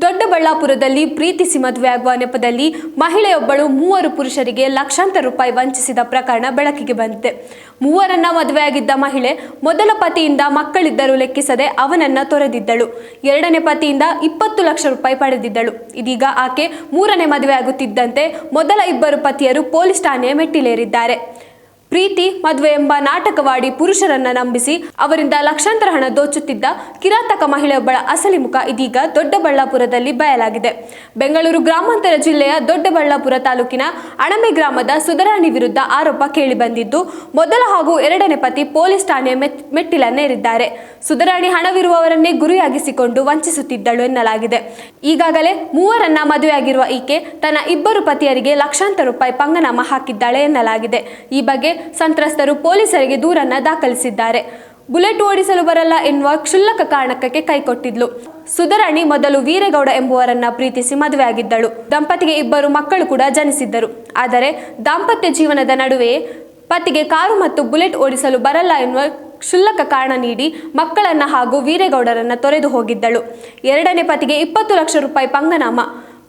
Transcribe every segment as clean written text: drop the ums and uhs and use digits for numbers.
ದೊಡ್ಡಬಳ್ಳಾಪುರದಲ್ಲಿ ಪ್ರೀತಿಸಿ ಮದುವೆಯಾಗುವ ನೆಪದಲ್ಲಿ ಮಹಿಳೆಯೊಬ್ಬಳು 3 ಪುರುಷರಿಗೆ ಲಕ್ಷಾಂತರ ರೂಪಾಯಿ ವಂಚಿಸಿದ ಪ್ರಕರಣ ಬೆಳಕಿಗೆ ಬಂದಿದೆ. ಮೂವರನ್ನ ಮದುವೆಯಾಗಿದ್ದ ಮಹಿಳೆ ಮೊದಲ ಪತಿಯಿಂದ ಮಕ್ಕಳಿದ್ದರೂ ಲೆಕ್ಕಿಸದೆ ಅವನನ್ನ ತೊರೆದಿದ್ದಳು. ಎರಡನೇ ಪತಿಯಿಂದ 20 ಲಕ್ಷ ರೂಪಾಯಿ ಪಡೆದಿದ್ದಳು. ಇದೀಗ ಆಕೆ ಮೂರನೇ ಮದುವೆಯಾಗುತ್ತಿದ್ದಂತೆ ಮೊದಲ ಇಬ್ಬರು ಪತಿಯರು ಪೊಲೀಸ್ ಠಾಣೆಯ ಮೆಟ್ಟಿಲೇರಿದ್ದಾರೆ. ಪ್ರೀತಿ ಮದುವೆ ಎಂಬ ನಾಟಕವಾಡಿ ಪುರುಷರನ್ನ ನಂಬಿಸಿ ಅವರಿಂದ ಲಕ್ಷಾಂತರ ಹಣ ದೋಚುತ್ತಿದ್ದ ಕಿರಾತಕ ಮಹಿಳೆಯೊಬ್ಬಳ ಅಸಲಿ ಮುಖ ಇದೀಗ ದೊಡ್ಡಬಳ್ಳಾಪುರದಲ್ಲಿ ಬಯಲಾಗಿದೆ. ಬೆಂಗಳೂರು ಗ್ರಾಮಾಂತರ ಜಿಲ್ಲೆಯ ದೊಡ್ಡಬಳ್ಳಾಪುರ ತಾಲೂಕಿನ ಅಣಮೆ ಗ್ರಾಮದ ಸುಧರಾಣಿ ವಿರುದ್ಧ ಆರೋಪ ಕೇಳಿಬಂದಿದ್ದು, ಮೊದಲ ಹಾಗೂ ಎರಡನೇ ಪತಿ ಪೊಲೀಸ್ ಠಾಣೆಯ ಮೆಟ್ಟಿಲನ್ನೇರಿದ್ದಾರೆ. ಸುಧರಾಣಿ ಹಣವಿರುವವರನ್ನೇ ಗುರಿಯಾಗಿಸಿಕೊಂಡು ವಂಚಿಸುತ್ತಿದ್ದಳು ಎನ್ನಲಾಗಿದೆ. ಈಗಾಗಲೇ ಮೂವರನ್ನ ಮದುವೆಯಾಗಿರುವ ಈಕೆ ತನ್ನ ಇಬ್ಬರು ಪತಿಯರಿಗೆ ಲಕ್ಷಾಂತರ ರೂಪಾಯಿ ಪಂಗನಾಮ ಹಾಕಿದ್ದಾಳೆ ಎನ್ನಲಾಗಿದೆ. ಈ ಬಗ್ಗೆ ಸಂತ್ರಸ್ತರು ಪೊಲೀಸರಿಗೆ ದೂರನ್ನ ದಾಖಲಿಸಿದ್ದಾರೆ. ಬುಲೆಟ್ ಓಡಿಸಲು ಬರಲ್ಲ ಎನ್ನುವ ಕ್ಷುಲ್ಲಕ ಕಾರಣಕ್ಕೆ ಕೈಕೊಟ್ಟಿದ್ಲು. ಸುಧರಾಣಿ ಮೊದಲು ವೀರೇಗೌಡ ಎಂಬುವರನ್ನ ಪ್ರೀತಿಸಿ ಮದುವೆಯಾಗಿದ್ದಳು. ದಂಪತಿಗೆ ಇಬ್ಬರು ಮಕ್ಕಳು ಕೂಡ ಜನಿಸಿದ್ದರು. ಆದರೆ ದಾಂಪತ್ಯ ಜೀವನದ ನಡುವೆಯೇ ಪತಿಗೆ ಕಾರು ಮತ್ತು ಬುಲೆಟ್ ಓಡಿಸಲು ಬರಲ್ಲ ಎನ್ನುವ ಕ್ಷುಲ್ಲಕ ಕಾರಣ ನೀಡಿ ಮಕ್ಕಳನ್ನ ಹಾಗೂ ವೀರೇಗೌಡರನ್ನ ತೊರೆದು ಹೋಗಿದ್ದಳು. ಎರಡನೇ ಪತಿಗೆ 20 ಲಕ್ಷ ರೂಪಾಯಿ ಪಂಗನಾಮ.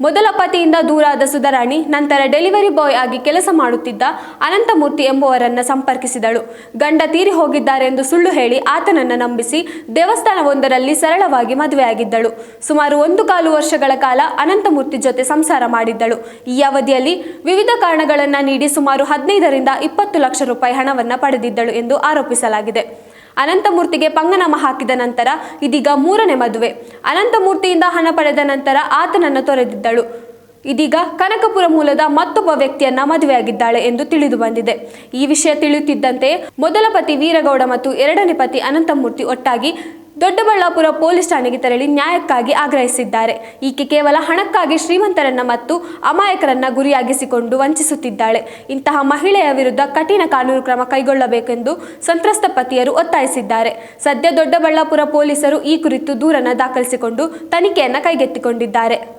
ಮೊದಲ ಪತಿಯಿಂದ ದೂರಾದ ಸುಧರಾಣಿ ನಂತರ ಡೆಲಿವರಿ ಬಾಯ್ ಆಗಿ ಕೆಲಸ ಮಾಡುತ್ತಿದ್ದ ಅನಂತಮೂರ್ತಿ ಎಂಬುವರನ್ನ ಸಂಪರ್ಕಿಸಿದಳು. ಗಂಡ ತೀರಿ ಹೋಗಿದ್ದಾರೆ ಎಂದು ಸುಳ್ಳು ಹೇಳಿ ಆತನನ್ನ ನಂಬಿಸಿ ದೇವಸ್ಥಾನವೊಂದರಲ್ಲಿ ಸರಳವಾಗಿ ಮದುವೆಯಾಗಿದ್ದಳು. ಸುಮಾರು 1.25 ವರ್ಷಗಳ ಕಾಲ ಅನಂತಮೂರ್ತಿ ಜೊತೆ ಸಂಸಾರ ಮಾಡಿದ್ದಳು. ಈ ಅವಧಿಯಲ್ಲಿ ವಿವಿಧ ಕಾರಣಗಳನ್ನ ನೀಡಿ ಸುಮಾರು 15 ರಿಂದ 20 ಲಕ್ಷ ರೂಪಾಯಿ ಹಣವನ್ನ ಪಡೆದಿದ್ದಳು ಎಂದು ಆರೋಪಿಸಲಾಗಿದೆ. ಅನಂತಮೂರ್ತಿಗೆ ಪಂಗನಾಮ ಹಾಕಿದ ನಂತರ ಇದೀಗ ಮೂರನೇ ಮದುವೆ. ಅನಂತಮೂರ್ತಿಯಿಂದ ಹಣ ಪಡೆದ ನಂತರ ಆತನನ್ನು ತೊರೆದಿದ್ದಳು. ಇದೀಗ ಕನಕಪುರ ಮೂಲದ ಮತ್ತೊಬ್ಬ ವ್ಯಕ್ತಿಯನ್ನ ಮದುವೆಯಾಗಿದ್ದಾಳೆ ಎಂದು ತಿಳಿದು ಬಂದಿದೆ. ಈ ವಿಷಯ ತಿಳಿಯುತ್ತಿದ್ದಂತೆ ಮೊದಲ ಪತಿ ವೀರಗೌಡ ಮತ್ತು ಎರಡನೇ ಪತಿ ಅನಂತಮೂರ್ತಿ ಒಟ್ಟಾಗಿ ದೊಡ್ಡಬಳ್ಳಾಪುರ ಪೊಲೀಸ್ ಠಾಣೆಗೆ ತೆರಳಿ ನ್ಯಾಯಕ್ಕಾಗಿ ಆಗ್ರಹಿಸಿದ್ದಾರೆ. ಈಕೆ ಕೇವಲ ಹಣಕ್ಕಾಗಿ ಶ್ರೀಮಂತರನ್ನ ಮತ್ತು ಅಮಾಯಕರನ್ನ ಗುರಿಯಾಗಿಸಿಕೊಂಡು ವಂಚಿಸುತ್ತಿದ್ದಾಳೆ. ಇಂತಹ ಮಹಿಳೆಯ ವಿರುದ್ಧ ಕಠಿಣ ಕಾನೂನು ಕ್ರಮ ಕೈಗೊಳ್ಳಬೇಕೆಂದು ಸಂತ್ರಸ್ತ ಪತಿಯರು ಒತ್ತಾಯಿಸಿದ್ದಾರೆ. ಸದ್ಯ ದೊಡ್ಡಬಳ್ಳಾಪುರ ಪೊಲೀಸರು ಈ ಕುರಿತು ದೂರನ್ನ ದಾಖಲಿಸಿಕೊಂಡು ತನಿಖೆಯನ್ನ ಕೈಗೆತ್ತಿಕೊಂಡಿದ್ದಾರೆ.